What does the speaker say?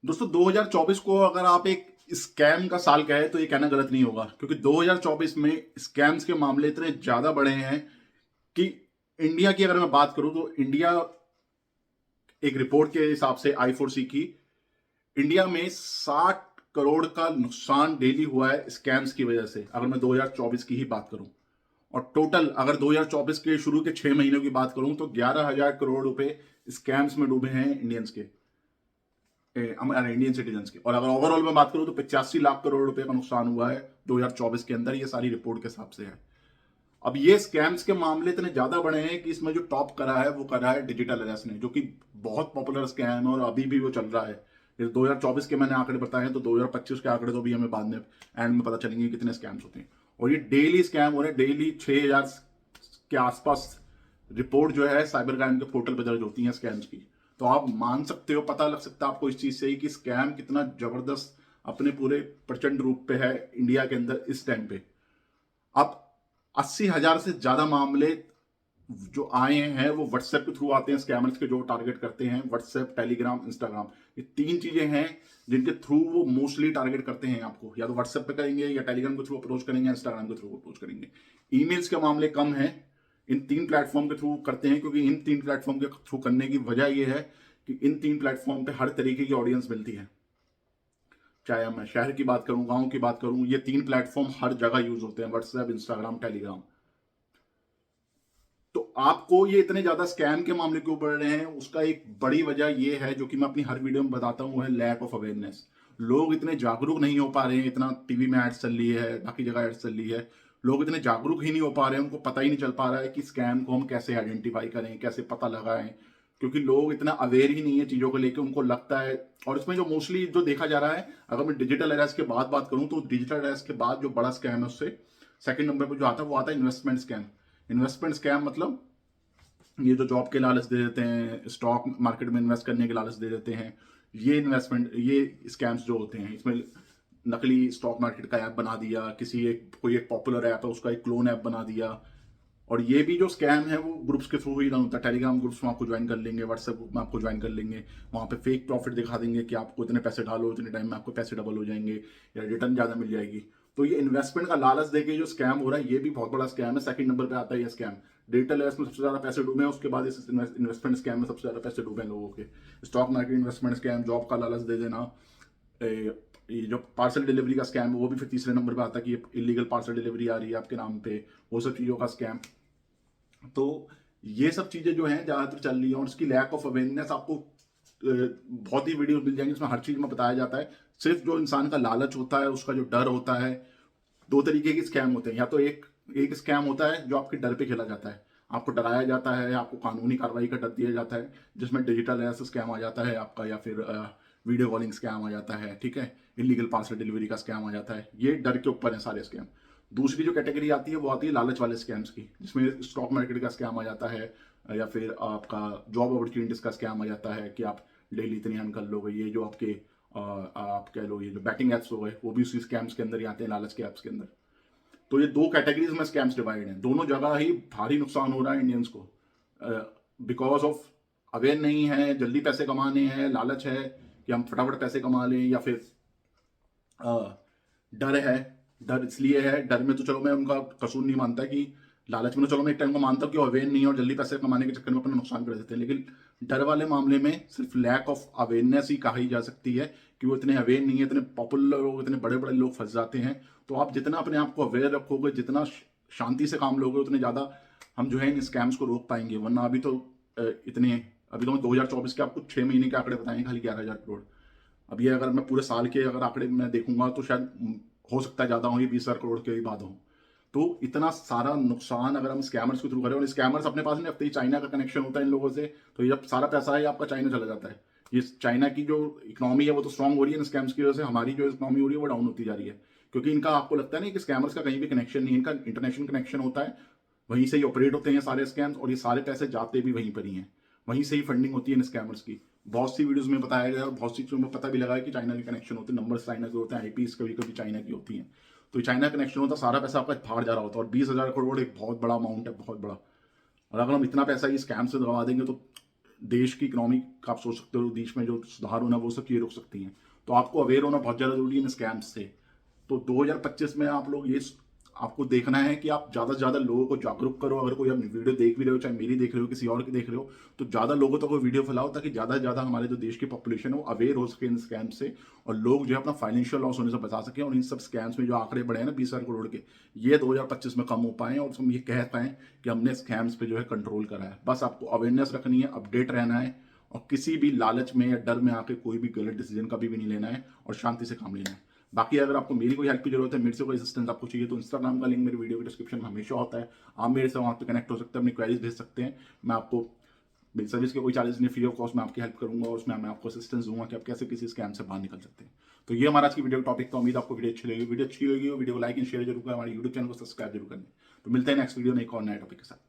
दोस्तों 2024 को अगर आप एक स्कैम का साल कहें तो ये कहना गलत नहीं होगा, क्योंकि 2024 में स्कैम्स के मामले इतने ज्यादा बढ़े हैं कि इंडिया की अगर मैं बात करूं तो इंडिया, एक रिपोर्ट के हिसाब से आई4सी की, इंडिया में 60 करोड़ का नुकसान डेली हुआ है स्कैम्स की वजह से, अगर मैं 2024 की ही बात करूं। और टोटल अगर 2024 के शुरू के 6 महीनों की बात करूं तो 11,000 करोड़ रुपए स्कैम्स में डूबे हैं इंडियंस के, हमारे इंडियन सिटीजन्स के। और अगर ओवरऑल में बात करूं तो 85 लाख करोड़ रुपए का नुकसान हुआ है 2024 के अंदर, ये सारी रिपोर्ट के हिसाब से है। अब ये स्कैम्स के मामले इतने ज्यादा बड़े हैं कि इसमें जो टॉप करा है वो करा है डिजिटल अरेस्ट ने, जो कि बहुत पॉपुलर स्कैम है और अभी भी वो चल रहा है। ये 2024 के मैंने आंकड़े बताए हैं, तो 2025 के आंकड़े तो भी हमें बाद में एंड में पता चलेंगे कितने स्कैम्स होते हैं। और ये डेली स्कैम हो रहे हैं, डेली 6,000 के आसपास रिपोर्ट जो है साइबर क्राइम के पोर्टल पर दर्ज होती है स्कैम्स की। तो आप मान सकते हो, पता लग सकता है आपको इस चीज से ही कि स्कैम कितना जबरदस्त अपने पूरे प्रचंड रूप पे है इंडिया के अंदर इस टाइम पे। अब 80,000 से ज्यादा मामले जो आए हैं वो व्हाट्सएप के थ्रू आते हैं स्कैमर्स के, जो टारगेट करते हैं व्हाट्सएप, टेलीग्राम, इंस्टाग्राम। ये तीन चीजें हैं जिनके थ्रू वो मोस्टली टारगेट करते हैं आपको, या तो व्हाट्सएप पे करेंगे, या टेलीग्राम के थ्रू अप्रोच करेंगे, इंस्टाग्राम के थ्रू अप्रोच करेंगे। ईमेल्स के मामले कम हैं, इन तीन प्लेटफॉर्म के थ्रू करते हैं, क्योंकि इन तीन प्लेटफॉर्म के थ्रू करने की वजह यह है कि इन तीन प्लेटफॉर्म पे हर तरीके की ऑडियंस मिलती है। चाहे मैं शहर की बात करूं, गांव की बात करूं, ये तीन प्लेटफॉर्म हर जगह यूज होते हैं, व्हाट्सएप, इंस्टाग्राम, टेलीग्राम। तो आपको ये इतने ज्यादा स्कैम के मामले क्यों बढ़ रहे हैं, उसका एक बड़ी वजह ये है, जो कि मैं अपनी हर वीडियो में बताता हूं, वो है लैक ऑफ अवेयरनेस। लोग इतने जागरूक नहीं हो पा रहे हैं, इतना टीवी में एड्स चल रही है, बाकी जगह एड्स चल रही है, लोग इतने जागरूक ही नहीं हो पा रहे हैं, उनको पता ही नहीं चल पा रहा है कि स्कैम को हम कैसे आइडेंटिफाई करें, कैसे पता लगाएं। क्योंकि लोग इतना अवेयर ही नहीं है चीजों को लेकर, उनको लगता है। और इसमें जो मोस्टली जो देखा जा रहा है, अगर मैं डिजिटल अरेस्ट के बाद बात करूं, तो डिजिटल अरेस्ट के बाद जो बड़ा स्कैम है उससे सेकंड नंबर पर जो आता है वो आता है इन्वेस्टमेंट स्कैम। इन्वेस्टमेंट स्कैम मतलब ये जो जॉब के लालच दे देते हैं, स्टॉक मार्केट में इन्वेस्ट करने के लालच दे देते हैं, ये इन्वेस्टमेंट, ये स्कैम्स जो होते हैं, इसमें नकली स्टॉक मार्केट का ऐप बना दिया, किसी एक कोई एक पॉपुलर ऐप है उसका एक क्लोन ऐप बना दिया। और ये भी जो स्कैम है वो ग्रुप्स के थ्रू ही रन होता है। टेलीग्राम ग्रुप्स में आपको ज्वाइन कर लेंगे, व्हाट्सएप ग्रुप में आपको ज्वाइन कर लेंगे, वहाँ पे फेक प्रॉफिट दिखा देंगे कि आपको इतने पैसे डालो, इतने टाइम में आपको पैसे डबल हो जाएंगे या रिटर्न ज़्यादा मिल जाएगी। तो ये इन्वेस्टमेंट का लालच देके जो स्कैम हो रहा है, ये भी बहुत बड़ा स्कैम है। सेकंड नंबर पे आता है ये स्कैम। डिजिटल अरेस्ट में सबसे ज़्यादा पैसे डूबे हैं, उसके बाद इस इन्वेस्टमेंट स्कैम में सबसे ज़्यादा पैसे डूबे हैं लोगों के। Stock market investment scam, job का लालच दे देना, ये जो पार्सल डिलीवरी का स्कैम है वो भी फिर तीसरे नंबर पे आता है कि ये इलीगल पार्सल डिलीवरी आ रही है आपके नाम पे, वो सब चीज़ों का स्कैम। तो ये सब चीजें जो हैं ज्यादातर चल रही है, और उसकी लैक ऑफ अवेयरनेस आपको बहुत ही वीडियो मिल जाएंगे, इसमें हर चीज में बताया जाता है। सिर्फ जो इंसान का लालच होता है, उसका जो डर होता है, दो तरीके के स्कैम होते हैं। या तो एक एक स्कैम होता है जो आपके डर पे खेला जाता है, आपको डराया जाता है, आपको कानूनी कार्रवाई का डर दिया जाता है, जिसमें डिजिटल ऐसा स्कैम आ जाता है आपका, या फिर वीडियो कॉलिंग स्कैम आ जाता है, ठीक है, इलीगल पार्सल डिलीवरी का स्कैम आ जाता है। ये डर के ऊपर है सारे स्कैम। दूसरी जो कैटेगरी आती है वो आती है लालच वाले स्कैम्स की, जिसमें स्टॉक मार्केट का स्कैम आ जाता है, या फिर आपका जॉब अपॉर्चुनिटीज का स्कैम आ जाता है कि आप डेली इतनी अर्न कर लोगे। ये जो आपके आप कह लो, ये जो बैटिंग एप्स हो गए, वो भी उसी स्कैम्स के अंदर ही आते हैं, लालच के एप्स के अंदर। तो ये दो कैटेगरीज में स्कैम्स डिवाइड हैं। दोनों जगह ही भारी नुकसान हो रहा है इंडियंस को, बिकॉज ऑफ अवेयर नहीं है, जल्दी पैसे कमाने हैं, लालच है कि हम फटाफट पैसे कमा लें, या फिर डर है। डर इसलिए है, डर में तो चलो मैं उनका कसूर नहीं मानता, कि लालच में तो चलो मैं एक टाइम को मानता हूँ कि अवेयर नहीं है और जल्दी पैसे कमाने के चक्कर में अपना नुकसान कर देते हैं। लेकिन डर वाले मामले में सिर्फ लैक ऑफ अवेयरनेस ही कही जा सकती है, कि वो इतने अवेयर नहीं है, इतने पॉपुलर लोग, इतने बड़े बड़े लोग फंस जाते हैं। तो आप जितना अपने आप को अवेयर रखोगे, जितना शांति से काम लोगे, उतने ज़्यादा हम जो है इन स्कैम्स को रोक पाएंगे। वरना अभी तो इतने, अभी तो मैं 2024 के आपको 6 महीने के आंकड़े बताएंगे, खाली 11,000 करोड़। अब ये अगर मैं पूरे साल के अगर आंकड़े मैं देखूंगा तो शायद हो सकता है ज्यादा हो, ये 20,000 करोड़ के भी बाद हो। तो इतना सारा नुकसान अगर हम स्कैमर्स के थ्रू करें, और स्कैमर्स अपने पास नहीं रखते, चाइना का कनेक्शन होता है इन लोगों से, तो ये जब सारा पैसा है आपका चाइना चला जाता है। ये चाइना की जो इकोनॉमी है वो तो स्ट्रांग हो रही है इन स्कैम्स की वजह से, हमारी जो इकोनॉमी हो रही है वो डाउन होती जा रही है। क्योंकि इनका, आपको लगता है नहीं कि स्कैमर्स का कहीं भी कनेक्शन नहीं है, इनका इंटरनेशनल कनेक्शन होता है, वहीं से ही ऑपरेट होते हैं सारे स्कैम्स, और ये सारे पैसे जाते भी वहीं पर ही हैं, वहीं से ही फंडिंग होती है इन स्कैमर्स की। बहुत सी वीडियोस में बताया गया, और बहुत सी चीजों में पता भी लगा है कि चाइना के कनेक्शन होते हैं, नंबर्स चाइना के होते हैं, आईपीस कभी कभी चाइना की होती हैं। तो चाइना कनेक्शन होता है, सारा पैसा आपका बाहर जा रहा होता है। और 20,000 करोड़ एक बहुत बड़ा अमाउंट है, बहुत बड़ा। और अगर हम इतना पैसा ये स्कैम से दबा देंगे तो देश की इकोनॉमी का आप सोच सकते हो, देश में जो सुधार होना वो सब चीज़ें रुक सकती हैं। तो आपको अवेयर होना बहुत ज़्यादा जरूरी है इन स्कैम्स से। तो 2025 में आप लोग ये आपको देखना है कि आप ज़्यादा से ज़्यादा लोगों को जागरूक करो। अगर कोई आप वीडियो देख भी रहे हो, चाहे मेरी देख रहे हो, किसी और की देख रहे हो, तो ज़्यादा लोगों तक वो वीडियो फैलाओ ताकि ज़्यादा से ज़्यादा हमारे जो देश की पॉपुलेशन है वो अवेयर हो सके इन स्कैम से, और लोग जो है अपना फाइनेंशियल लॉस होने से बचा सके, और इन सब स्कैम्स में जो आंकड़े बढ़े हैं ना 20,000 करोड़ के, ये 2025 में कम हो पाए और हम ये कह पाएँ कि हमने स्कैम्स पे जो है कंट्रोल करा है। बस आपको अवेयरनेस रखनी है, अपडेट रहना है, और किसी भी लालच में या डर में आके कोई भी गलत डिसीजन कभी भी नहीं लेना है, और शांति से काम लेना है। बाकी अगर आपको मेरी कोई हेल्प की जरूरत है, मेरे से कोई असिस्टेंस आपको चाहिए, तो इंस्टाग्राम का लिंक मेरे वीडियो के डिस्क्रिप्शन में हमेशा होता है। आप मेरे से वहाँ पे कनेक्ट हो सकते हैं, अपनी क्वेरीज भेज सकते हैं। मैं आपको, मेरी सर्विस के कोई चार्जेस नहीं, फ्री ऑफ कॉस्ट मैं आपकी हेल्प करूंगा, और उसमें मैं आपको असिस्टेंस दूंगा कि आप कैसे किसी स्कैम से बाहर निकल सकते हैं। तो ये हमारा आज की वीडियो का टॉपिक था। उम्मीद आपको वीडियो अच्छी लगी। वीडियो अच्छी लगी वीडियो को लाइक एंड शेयर जरूर करें, हमारे यूट्यूब चैनल को सब्सक्राइब जरूर करें। तो मिलते हैं नेक्स्ट वीडियो में एक और नए टॉपिक के साथ।